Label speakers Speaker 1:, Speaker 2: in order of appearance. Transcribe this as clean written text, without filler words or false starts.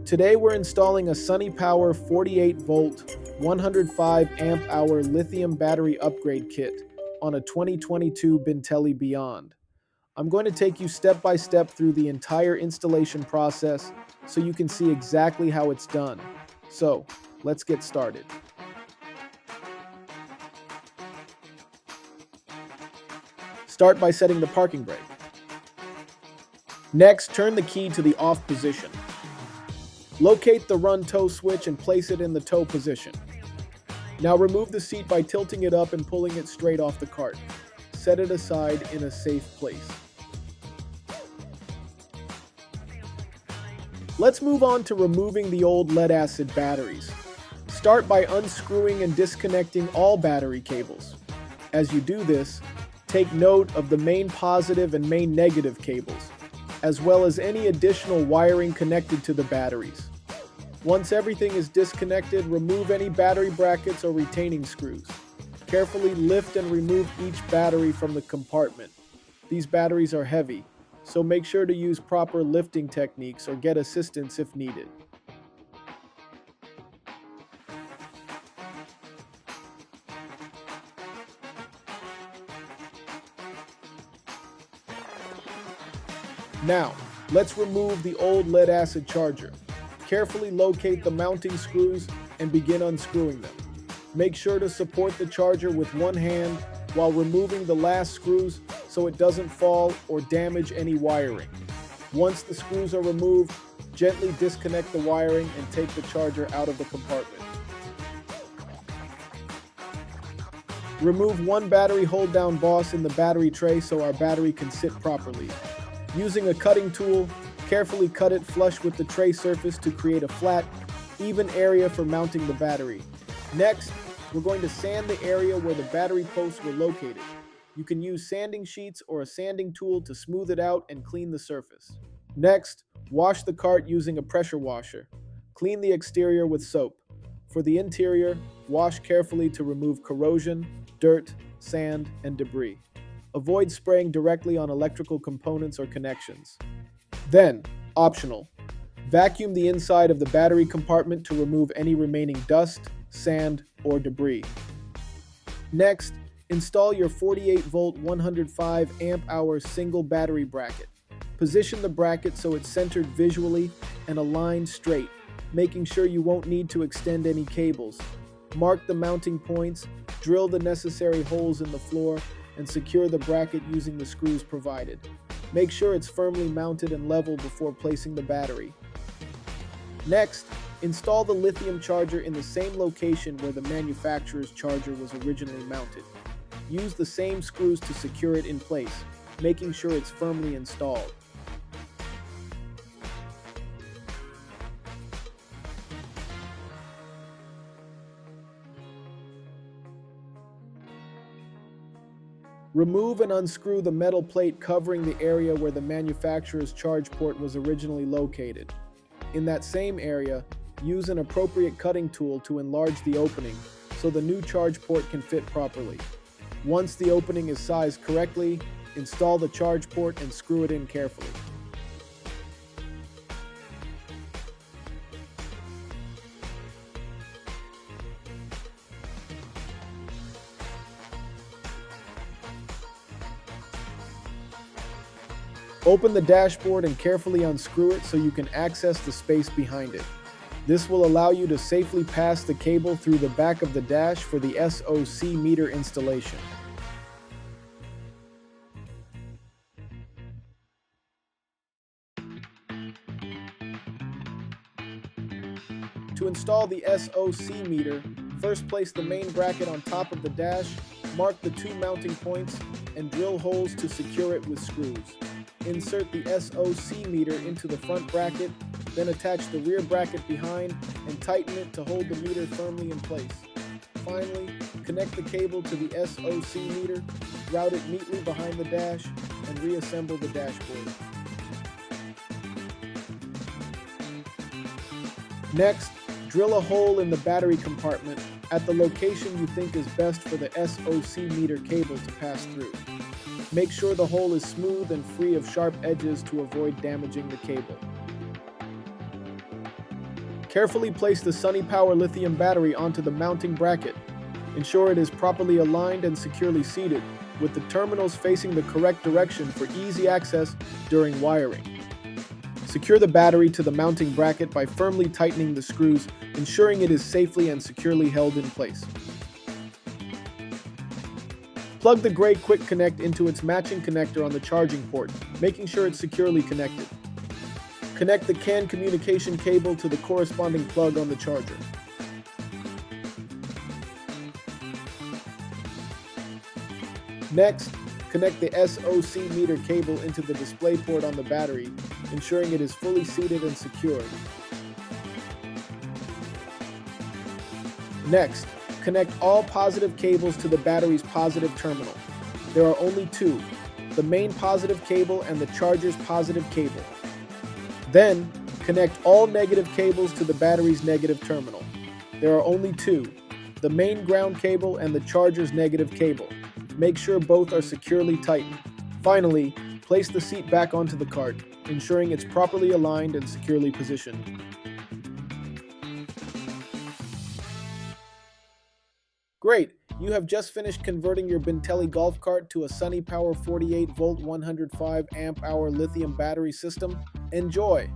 Speaker 1: Today we're installing a Sonny Power 48V 105Ah lithium battery upgrade kit on a 2022 Bintelli Beyond. I'm going to take you step by step through the entire installation process so you can see exactly how it's done. So, let's get started. Start by setting the parking brake. Next, turn the key to the off position. Locate the run tow switch and place it in the tow position. Now remove the seat by tilting it up and pulling it straight off the cart. Set it aside in a safe place. Let's move on to removing the old lead-acid batteries. Start by unscrewing and disconnecting all battery cables. As you do this, take note of the main positive and main negative cables, as well as any additional wiring connected to the batteries. Once everything is disconnected, remove any battery brackets or retaining screws. Carefully lift and remove each battery from the compartment. These batteries are heavy, so make sure to use proper lifting techniques or get assistance if needed. Now, let's remove the old lead-acid charger. Carefully locate the mounting screws and begin unscrewing them. Make sure to support the charger with one hand while removing the last screws so it doesn't fall or damage any wiring. Once the screws are removed, gently disconnect the wiring and take the charger out of the compartment. Remove one battery hold-down boss in the battery tray so our battery can sit properly. Using a cutting tool, carefully cut it flush with the tray surface to create a flat, even area for mounting the battery. Next, we're going to sand the area where the battery posts were located. You can use sanding sheets or a sanding tool to smooth it out and clean the surface. Next, wash the cart using a pressure washer. Clean the exterior with soap. For the interior, wash carefully to remove corrosion, dirt, sand, and debris. Avoid spraying directly on electrical components or connections. Then, optional, vacuum the inside of the battery compartment to remove any remaining dust, sand, or debris. Next, install your 48V 105Ah single battery bracket. Position the bracket so it's centered visually and aligned straight, making sure you won't need to extend any cables. Mark the mounting points, drill the necessary holes in the floor, and secure the bracket using the screws provided. Make sure it's firmly mounted and level before placing the battery. Next, install the lithium charger in the same location where the manufacturer's charger was originally mounted. Use the same screws to secure it in place, making sure it's firmly installed. Remove and unscrew the metal plate covering the area where the manufacturer's charge port was originally located. In that same area, use an appropriate cutting tool to enlarge the opening so the new charge port can fit properly. Once the opening is sized correctly, install the charge port and screw it in carefully. Open the dashboard and carefully unscrew it so you can access the space behind it. This will allow you to safely pass the cable through the back of the dash for the SOC meter installation. To install the SOC meter, first place the main bracket on top of the dash, mark the two mounting points, and drill holes to secure it with screws. Insert the SOC meter into the front bracket, then attach the rear bracket behind and tighten it to hold the meter firmly in place. Finally, connect the cable to the SOC meter, route it neatly behind the dash, and reassemble the dashboard. Next, drill a hole in the battery compartment at the location you think is best for the SOC meter cable to pass through. Make sure the hole is smooth and free of sharp edges to avoid damaging the cable. Carefully place the Sonny Power lithium battery onto the mounting bracket. Ensure it is properly aligned and securely seated, with the terminals facing the correct direction for easy access during wiring. Secure the battery to the mounting bracket by firmly tightening the screws, ensuring it is safely and securely held in place. Plug the gray Quick Connect into its matching connector on the charging port, making sure it's securely connected. Connect the CAN communication cable to the corresponding plug on the charger. Next, connect the SOC meter cable into the display port on the battery, ensuring it is fully seated and secured. Next, connect all positive cables to the battery's positive terminal. There are only two, the main positive cable and the charger's positive cable. Then, connect all negative cables to the battery's negative terminal. There are only two, the main ground cable and the charger's negative cable. Make sure both are securely tightened. Finally, place the seat back onto the cart, ensuring it's properly aligned and securely positioned. Great! You have just finished converting your Bintelli golf cart to a Sonny Power 48V 105Ah lithium battery system. Enjoy!